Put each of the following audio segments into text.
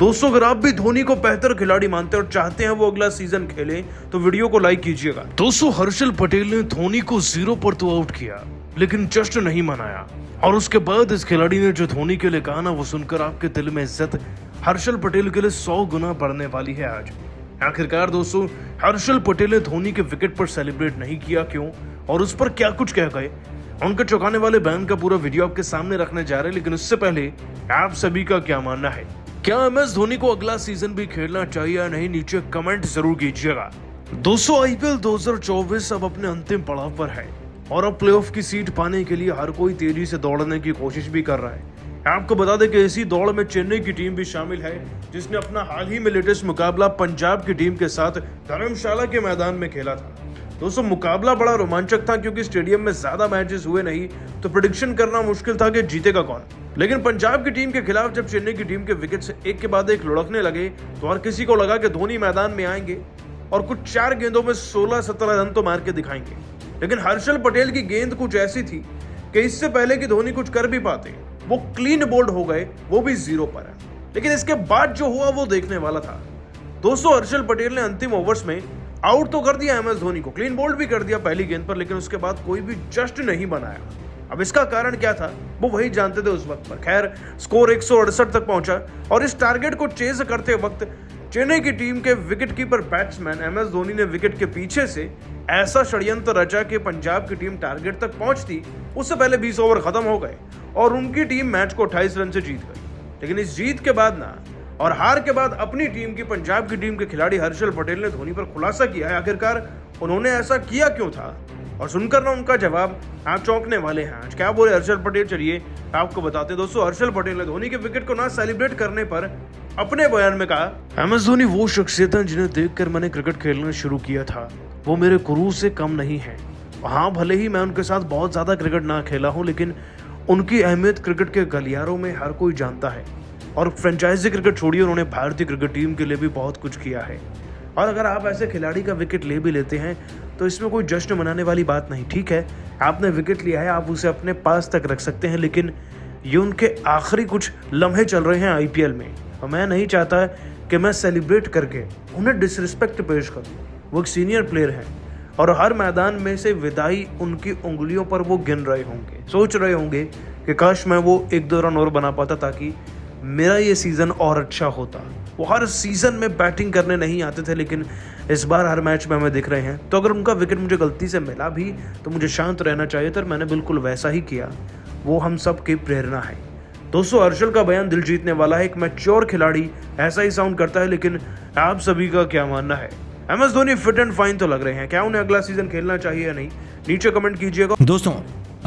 दोस्तों अगर आप भी धोनी को बेहतर खिलाड़ी मानते हैं और चाहते हैं वो अगला सीजन खेले तो वीडियो को लाइक कीजिएगा। दोस्तों हर्षल पटेल ने धोनी को 0 पर तो आउट किया लेकिन जश्न नहीं मनाया और उसके बाद इस खिलाड़ी ने जो धोनी के लिए कहा ना वो सुनकर आपके दिल में इज्जत हर्षल पटेल के लिए 100 गुना बढ़ने वाली है आज। आखिरकार दोस्तों हर्षल पटेल ने धोनी के विकेट पर सेलिब्रेट नहीं किया, क्यों और उस पर क्या कुछ कह गए, उनके चौंकाने वाले बयान का पूरा वीडियो आपके सामने रखने जा रहे हैं। लेकिन उससे पहले आप सभी का क्या मानना है, क्या MS धोनी को अगला सीजन भी खेलना चाहिए या नहीं, नीचे कमेंट जरूर कीजिएगा। दोस्तों IPL 2024 अब अपने अंतिम पड़ाव पर है और अब प्लेऑफ की सीट पाने के लिए हर कोई तेजी से दौड़ने की कोशिश भी कर रहा है। आपको बता दें कि इसी दौड़ में चेन्नई की टीम भी शामिल है जिसने अपना हाल ही में लेटेस्ट मुकाबला पंजाब की टीम के साथ धर्मशाला के मैदान में खेला था। दोस्तों मुकाबला बड़ा रोमांचक था क्योंकि स्टेडियम में ज्यादा मैचेस हुए नहीं तो प्रेडिक्शन करना मुश्किल था कि जीतेगा कौन। लेकिन पंजाब की टीम के खिलाफ जब चेन्नई की टीम के विकेट्स एक के बाद एक लुढ़कने लगे तो हर किसी को लगा कि धोनी मैदान में आएंगे और कुछ 4 गेंदों में 16-17 रन तो मार के दिखाएंगे। लेकिन हर्षल पटेल की गेंद कुछ ऐसी थी कि इससे पहले कि धोनी कुछ कर भी पाते वो क्लीन बोल्ड हो गए, वो भी 0 पर है। लेकिन इसके बाद जो हुआ वो देखने वाला था। दोस्तों हर्षल पटेल ने अंतिम ओवर्स में आउट तो कर दिया MS धोनी को, क्लीन बोल्ड भी कर दिया पहली गेंद पर, लेकिन उसके बाद कोई भी जश्न नहीं बनाया। अब इसका कारण क्या था वो वही जानते थे उस वक्त पर। खैर स्कोर 168 तक पहुंचा और इस टारगेट को चेज करते वक्त चेन्नई की टीम के विकेटकीपर बैट्समैन MS धोनी ने विकेट के पीछे से ऐसा षड्यंत्र रचा कि पंजाब की टीम टारगेट तक पहुंचती उससे पहले 20 ओवर खत्म हो गए और उनकी टीम मैच को 28 रन से जीत गई। लेकिन इस जीत के बाद ना और हार के बाद अपनी टीम की पंजाब की टीम के खिलाड़ी हर्षल पटेल ने धोनी पर खुलासा किया है। आखिरकार उन्होंने ऐसा किया क्यों था और सुनकर ना उनका जवाब आप चौंकने वाले हैं। आज क्या बोले हर्षल पटेल, चलिए आपको बताते हैं। दोस्तों हर्षल पटेल ने धोनी के विकेट को ना सेलिब्रेट करने पर अपने बयान में कहा, MS धोनी वो शख्सियत है जिन्हें देखकर मैंने क्रिकेट खेलना शुरू किया था, वो मेरे गुरु से कम नहीं है। हाँ भले ही मैं उनके साथ बहुत ज्यादा क्रिकेट ना खेला हूँ लेकिन उनकी अहमियत क्रिकेट के गलियारों में हर कोई जानता है और फ्रेंचाइजी क्रिकेट छोड़िए उन्होंने भारतीय क्रिकेट टीम के लिए भी बहुत कुछ किया है। और अगर आप ऐसे खिलाड़ी का विकेट ले भी लेते हैं तो इसमें कोई जश्न मनाने वाली बात नहीं। ठीक है आपने विकेट लिया है, आप उसे अपने पास तक रख सकते हैं, लेकिन ये उनके आखिरी कुछ लम्हे चल रहे हैं IPL में और मैं नहीं चाहता कि मैं सेलिब्रेट करके उन्हें डिसरिस्पेक्ट पेश करूँ। वो एक सीनियर प्लेयर हैं और हर मैदान में से विदाई उनकी उंगलियों पर वो गिन रहे होंगे, सोच रहे होंगे कि काश मैं वो 1-2 रन और बना पाता ताकि मेरा ये सीजन और अच्छा होता। वो हर सीजन में बैटिंग करने नहीं आते थे लेकिन इस बार हर मैच में हमें दिख रहे हैं। तो अगर उनका विकेट मुझे गलती से मिला भी तो मुझे शांत रहना चाहिए था, मैंने बिल्कुल वैसा ही किया। वो हम सब की प्रेरणा है। दोस्तों हर्षल का बयान दिल जीतने वाला है। एक मैच्योर खिलाड़ी ऐसा ही साउंड करता है। लेकिन आप सभी का क्या मानना है, MS Dhoni fit and fine तो लग रहे हैं, क्या उन्हें अगला सीजन खेलना चाहिए या नहीं, नीचे कमेंट कीजिएगा। दोस्तों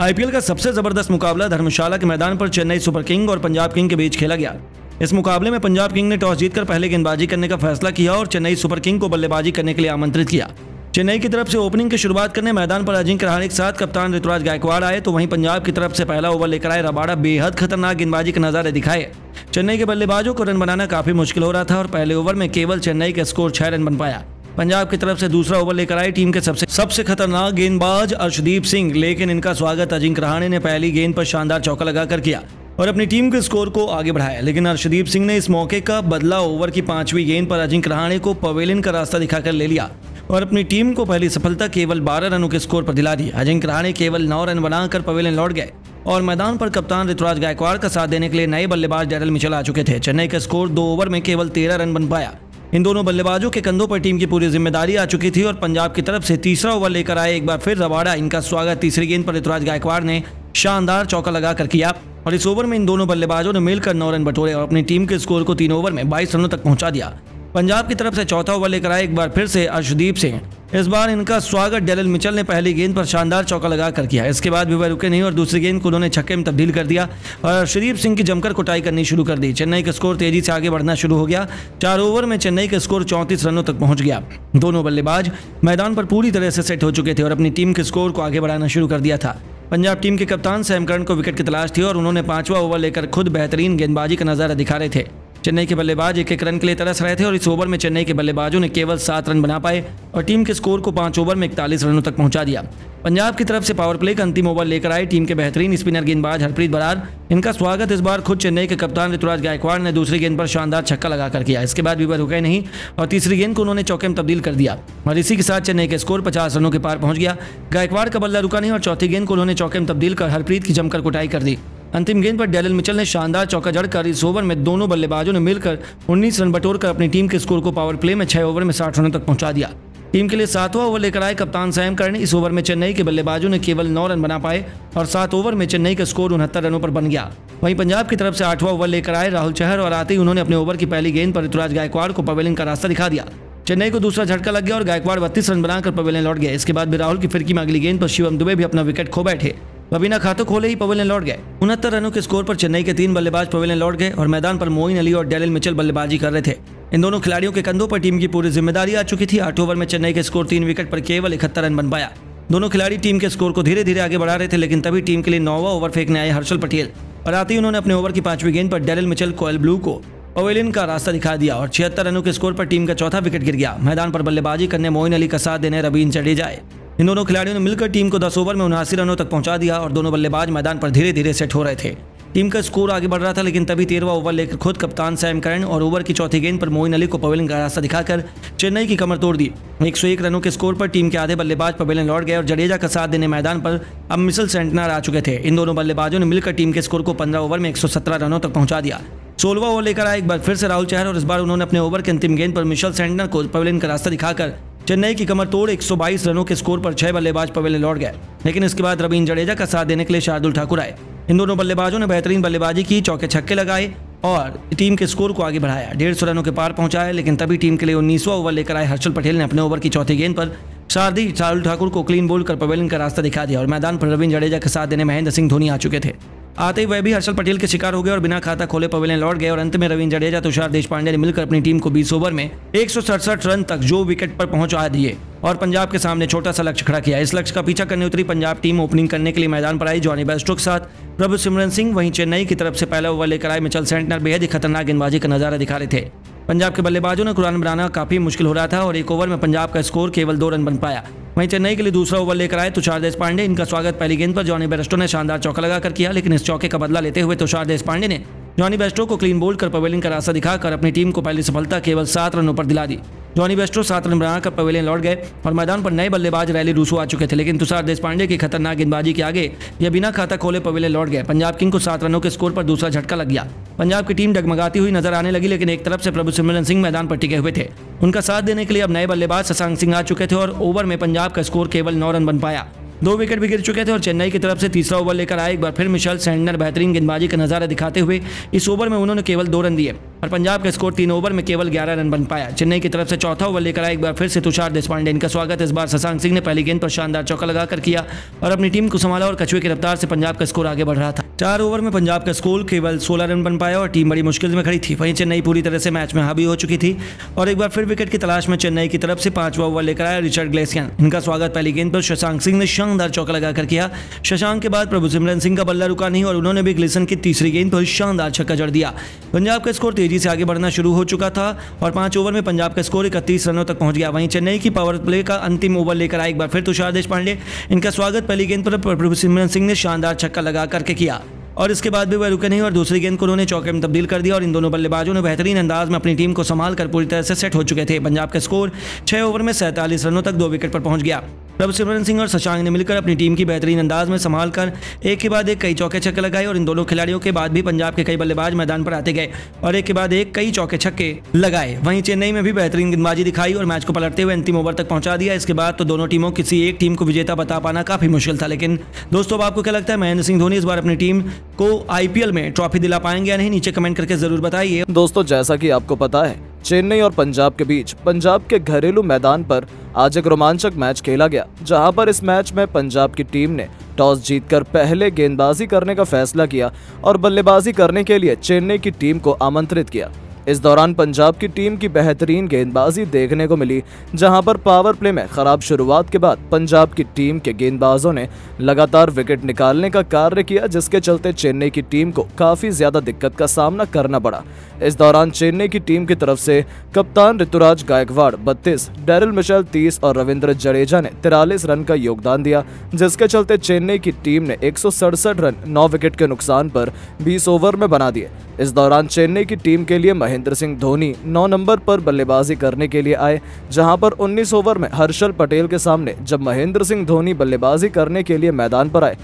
IPL का सबसे जबरदस्त मुकाबला धर्मशाला के मैदान पर चेन्नई सुपर किंग और पंजाब किंग के बीच खेला गया। इस मुकाबले में पंजाब किंग ने टॉस जीतकर पहले गेंदबाजी करने का फैसला किया और चेन्नई सुपर किंग को बल्लेबाजी करने के लिए आमंत्रित किया। चेन्नई की तरफ से ओपनिंग की शुरुआत करने मैदान पर अजिंक्य रहाणे के साथ कप्तान ऋतुराज गायकवाड़ आए तो वहीं पंजाब की तरफ से पहला ओवर लेकर आए रबाडा बेहद खतरनाक गेंदबाजी के नजारे दिखाए। चेन्नई के बल्लेबाजों को रन बनाना काफी मुश्किल हो रहा था और पहले ओवर में केवल चेन्नई का स्कोर 6 रन बन पाया। पंजाब की तरफ से दूसरा ओवर लेकर आए टीम के सबसे खतरनाक गेंदबाज अर्शदीप सिंह, लेकिन इनका स्वागत अजिंक्य रहाणे ने पहली गेंद पर शानदार चौका लगाकर किया और अपनी टीम के स्कोर को आगे बढ़ाया। लेकिन अर्शदीप सिंह ने इस मौके का बदला ओवर की 5वीं गेंद पर अजिंक्य रहाणे को पवेलियन का रास्ता दिखाकर ले लिया और अपनी टीम को पहली सफलता केवल 12 रनों के स्कोर पर दिला दी। अजिंक्य रहाणे केवल 9 रन बनाकर पवेलियन लौट गए और मैदान पर कप्तान ऋतुराज गायकवाड़ का साथ देने के लिए नए बल्लेबाज डैरेल मिचेल आ चुके थे। चेन्नई का स्कोर 2 ओवर में केवल 13 रन बन पाया। इन दोनों बल्लेबाजों के कंधों पर टीम की पूरी जिम्मेदारी आ चुकी थी और पंजाब की तरफ से तीसरा ओवर लेकर आए एक बार फिर रबाडा। इनका स्वागत तीसरी गेंद पर ऋतुराज गायकवाड़ ने शानदार चौका लगाकर किया और इस ओवर में इन दोनों बल्लेबाजों ने मिलकर 9 रन बटोरे और अपनी टीम के स्कोर को 3 ओवर में 22 रनों तक पहुंचा दिया। पंजाब की तरफ से चौथा ओवर लेकर आए एक बार फिर से अर्शदीप सिंह। इस बार इनका स्वागत डैरेल मिचेल ने पहली गेंद पर शानदार चौका लगाकर किया। इसके बाद भी वह रुके नहीं और दूसरी गेंद को उन्होंने छक्के में तब्दील कर दिया और अर्शदीप सिंह की जमकर कुटाई करनी शुरू कर दी। चेन्नई का स्कोर तेजी से आगे बढ़ना शुरू हो गया। 4 ओवर में चेन्नई का स्कोर 34 रनों तक पहुंच गया। दोनों बल्लेबाज मैदान पर पूरी तरह से सेट हो चुके थे और अपनी टीम के स्कोर को आगे बढ़ाना शुरू कर दिया था। पंजाब टीम के कप्तान सैम करन को विकेट की तलाश थी और उन्होंने 5वां ओवर लेकर खुद बेहतरीन गेंदबाजी का नजारा दिखा रहे थे। चेन्नई के बल्लेबाज एक एक रन के लिए तरस रहे थे और इस ओवर में चेन्नई के बल्लेबाजों ने केवल 7 रन बना पाए और टीम के स्कोर को 5 ओवर में 41 रनों तक पहुंचा दिया। पंजाब की तरफ से पावर प्ले का अंतिम ओवर लेकर आए टीम के बेहतरीन स्पिनर गेंदबाज हरप्रीत बरार। इनका स्वागत इस बार खुद चेन्नई के कप्तान ऋतुराज गायकवाड़ ने दूसरी गेंद पर शानदार छक्का लगाकर किया। इसके बाद भी वह रुके नहीं और तीसरी गेंद को उन्होंने चौके में तब्दील कर दिया और इसी के साथ चेन्नई के स्कोर 50 रनों के पार पहुंच गया। गायकवाड़ का बल्ला रुका नहीं और चौथी गेंद को उन्होंने चौके में तब्दील कर हरप्रीत की जमकर कुटाई कर दी। अंतिम गेंद पर डेरिल मिचेल ने शानदार चौका जड़कर इस ओवर में दोनों बल्लेबाजों ने मिलकर 19 रन बटोरकर अपनी टीम के स्कोर को पावर प्ले में 6 ओवर में 60 रनों तक पहुंचा दिया। टीम के लिए 7वां ओवर लेकर आए कप्तान सैम करन। इस ओवर में चेन्नई के बल्लेबाजों ने केवल 9 रन बना पाए और 7 ओवर में चेन्नई का स्कोर 69 रनों पर बन गया। वहीं पंजाब की तरफ से 8वां ओवर लेकर आए राहुल चहर और आते ही उन्होंने अपने ओवर की पहली गेंद पर ऋतुराज गायकवाड़ को पवेलियन का रास्ता दिखा दिया। चेन्नई को दूसरा झटका लग गया और गायकवाड़ 32 रन बनाकर पवेलियन लौट गए। इसके बाद भी राहुल की फिरकी में अगली गेंद पर शिवम दुबे भी अपना विकेट खो बैठे। वह बिना खातों खोले ही पवेलियन लौट गए। 69 रनों के स्कोर पर चेन्नई के 3 बल्लेबाज पवेलियन लौट गए और मैदान पर मोइन अली और डेरिल मिचेल बल्लेबाजी कर रहे थे। इन दोनों खिलाड़ियों के कंधों पर टीम की पूरी जिम्मेदारी आ चुकी थी। 8 ओवर में चेन्नई के स्कोर 3 विकेट पर केवल 71 रन बन पाया। दोनों खिलाड़ी टीम के स्कोर को धीरे धीरे आगे बढ़ा रहे थे, लेकिन तभी टीम के लिए 9वां ओवर फेंकने आए हर्षल पटेल और आते ही उन्होंने अपने ओवर की 5वीं गेंद पर डेरिल मिचेल कोयल ब्लू को पवेलियन का रास्ता दिखा दिया और 76 रनों के स्कोर पर टीम का चौथा विकेट गिर गया। मैदान पर बल्लेबाजी करने मोइन अली का साथ देने रवींद्र जडेजा आए। इन दोनों खिलाड़ियों ने मिलकर टीम को 10 ओवर में 79 रनों तक पहुंचा दिया और दोनों बल्लेबाज मैदान पर धीरे धीरे सेट हो रहे थे। टीम का स्कोर आगे बढ़ रहा था, लेकिन तभी 13वां ओवर लेकर खुद कप्तान सैम करन और ओवर की चौथी गेंद पर मोइन अली को पवेलियन का रास्ता दिखाकर चेन्नई की कमर तोड़ दी। 101 रनों के स्कोर पर टीम के आधे बल्लेबाज पवेलियन लौट गए और जडेजा का साथ देने मैदान पर अब मिचेल सेंटनर आ चुके थे। इन दोनों बल्लेबाजों ने मिलकर टीम के स्कोर को 15 ओवर में 117 रनों तक पहुंचा दिया। 16वां ओवर लेकर आए एक बार फिर से राहुल चहर और इस बार उन्होंने अपने ओवर के अंतिम गेंद पर मिचेल सेंटनर को पवेलियन का रास्ता दिखाकर चेन्नई की कमर तोड़ 122 रनों के स्कोर पर 6 बल्लेबाज पवेलियन लौट गए। लेकिन इसके बाद रवींद्र जडेजा का साथ देने के लिए शार्दुल ठाकुर आए। इन दोनों बल्लेबाजों ने बेहतरीन बल्लेबाजी की, चौके छक्के लगाए और टीम के स्कोर को आगे बढ़ाया, 150 रनों के पार पहुंचाया। लेकिन तभी टीम के लिए 19वां ओवर लेकर आए हर्षल पटेल ने अपने ओवर की चौथी गेंद पर शार्दुल ठाकुर को क्लीन बोल्ड कर पवेलियन का रास्ता दिखा दिया और मैदान पर रवींद्र जडेजा के साथ देने महेंद्र सिंह धोनी आ चुके थे। आते ही वह भी हर्षल पटेल के शिकार हो गए और बिना खाता खोले पवेलियन लौट गए और अंत में रवींद्र जडेजा तुषार देशपांडे ने मिलकर अपनी टीम को 20 ओवर में 167 रन तक जो विकेट पर पहुंचा दिए और पंजाब के सामने छोटा सा लक्ष्य खड़ा किया। इस लक्ष्य का पीछा करने उतरी पंजाब टीम ओपनिंग करने के लिए मैदान पर आई जॉनी बेस्टो के साथ प्रभुसिमरन सिंह। वहीं चेन्नई की तरफ से पहला ओवर लेकर आए मिचेल सेंटनर बेहद ही खतरनाक गेंदबाजी का नजारा दिखा रहे थे। पंजाब के बल्लेबाजों ने कुरान बनाना काफी मुश्किल हो रहा था और एक ओवर में पंजाब का स्कोर केवल 2 रन बन पाया। वहीं चेन्नई के लिए दूसरा ओवर लेकर आए तुषार देशपांडे। इनका स्वागत पहली गेंद पर जॉनी बेस्टो ने शानदार चौका लगाकर किया, लेकिन इस चौके का बदला लेते हुए तुषार देशपांडे ने जॉनी बेस्टो को क्लीन बोल्ड कर पवेलियन का रास्ता दिखाकर अपनी टीम को पहली सफलता केवल 7 रनों पर दिला दी। जॉनी बेस्टो 7 रन बनाकर पवेलियन लौट गए और मैदान पर नए बल्लेबाज रैली रूसो आ चुके थे, लेकिन तुषार देशपांडे की खतरनाक गेंदबाजी के आगे यह बिना खाता खोले पवेलियन लौट गए। पंजाब किंग को 7 रनों के स्कोर पर दूसरा झटका लग गया। पंजाब की टीम डगमगाती हुई नजर आने लगी, लेकिन एक तरफ से प्रभुसिमरन सिंह मैदान पर टिके हुए थे। उनका साथ देने के लिए अब नए बल्लेबाज शशांक सिंह आ चुके थे और ओवर में पंजाब का स्कोर केवल 9 रन बन पाया। 2 विकेट भी गिर चुके थे और चेन्नई की तरफ से तीसरा ओवर लेकर आए एक बार फिर मिचेल सेंटनर बेहतरीन गेंदबाजी का नजारा दिखाते हुए इस ओवर में उन्होंने केवल 2 रन दिए और पंजाब का स्कोर 3 ओवर में केवल 11 रन बन पाया। चेन्नई की तरफ से चौथा ओवर लेकर आए एक बार फिर से तुषार देशपांडे। इनका स्वागत इस बार शशांक सिंह ने पहली गेंद पर शानदार चौका लगाकर किया और अपनी टीम को संभाला और कछुए की रफ्तार से पंजाब का स्कोर आगे बढ़ रहा था। 4 ओवर में पंजाब का स्कोर केवल 16 रन बन पाया और टीम बड़ी मुश्किल में खड़ी थी। वहीं चेन्नई पूरी तरह से मैच में हावी हो चुकी थी और एक बार फिर विकेट की तलाश में चेन्नई की तरफ से 5वां ओवर लेकर आया रिचर्ड ग्लेसियन। इनका स्वागत पहली गेंद पर शशांक सिंह ने शानदार चौका लगाकर किया। शशांक के बाद प्रभुसिमरन सिंह का बल्ला रुका नहीं और उन्होंने भी ग्लेसन की तीसरी गेंद पर शानदार छक्का जड़ दिया। पंजाब का स्कोर तेजी से आगे बढ़ना शुरू हो चुका था और 5 ओवर में पंजाब का स्कोर 31 रनों तक पहुंच गया। वहीं चेन्नई की पावर प्ले का अंतिम ओवर लेकर आए एक बार फिर तुषार देशपांडे। इनका स्वागत पहली गेंद पर प्रभुसिमरन सिंह ने शानदार छक्का लगा करके किया और इसके बाद भी वह रुके नहीं और दूसरी गेंद को उन्होंने चौके में तब्दील कर दिया और इन दोनों बल्लेबाजों ने बेहतरीन अंदाज में अपनी टीम को संभाल कर पूरी तरह से सेट हो चुके थे। पंजाब का स्कोर 6 ओवर में 47 रनों तक 2 विकेट पर पहुंच गया। प्रभुसिमरन सिंह और शशांक ने मिलकर अपनी टीम की बेहतरीन अंदाज में संभाल कर एक के बाद एक कई चौके छक्के लगाए और इन दोनों खिलाड़ियों के बाद भी पंजाब के कई बल्लेबाज मैदान पर आते गए और एक के बाद एक कई चौके छक्के लगाए। वहीं चेन्नई में भी बेहतरीन गेंदबाजी दिखाई और मैच को पलटते हुए अंतिम ओवर तक पहुंचा दिया। इसके बाद तो दोनों टीमों किसी एक टीम को विजेता बता पाना काफी मुश्किल था। लेकिन दोस्तों, आपको क्या लगता है महेंद्र सिंह धोनी इस बार अपनी टीम को IPL में ट्रॉफी दिला पाएंगे या नहीं? नीचे कमेंट करके जरूर बताइए। दोस्तों, जैसा कि आपको पता है, चेन्नई और पंजाब के बीच पंजाब के घरेलू मैदान पर आज एक रोमांचक मैच खेला गया, जहां पर इस मैच में पंजाब की टीम ने टॉस जीतकर पहले गेंदबाजी करने का फैसला किया और बल्लेबाजी करने के लिए चेन्नई की टीम को आमंत्रित किया। इस दौरान पंजाब की टीम की बेहतरीन गेंदबाजी देखने को मिली, जहां पर पावर प्ले में खराब शुरुआत के बाद पंजाब की टीम के गेंदबाजों ने लगातार विकेट निकालने का कार्य किया, जिसके चलते चेन्नई की टीम को काफी ज्यादा दिक्कत का सामना करना पड़ा। इस दौरान चेन्नई की टीम की तरफ से कप्तान ऋतुराज गायकवाड़ 32, डेरिल मिशेल 30 और रविंद्र जडेजा ने 43 रन का योगदान दिया, जिसके चलते चेन्नई की टीम ने 167 रन 9 विकेट के नुकसान पर 20 ओवर में बना दिए। इस दौरान चेन्नई की टीम के लिए महेंद्र सिंह धोनी 9 नंबर पर बल्लेबाजी करने के लिए आए, जहां पर 19 ओवर में हर्षल पटेल के सामने जब महेंद्र सिंह धोनी बल्लेबाजी करने के लिए मैदान पर आए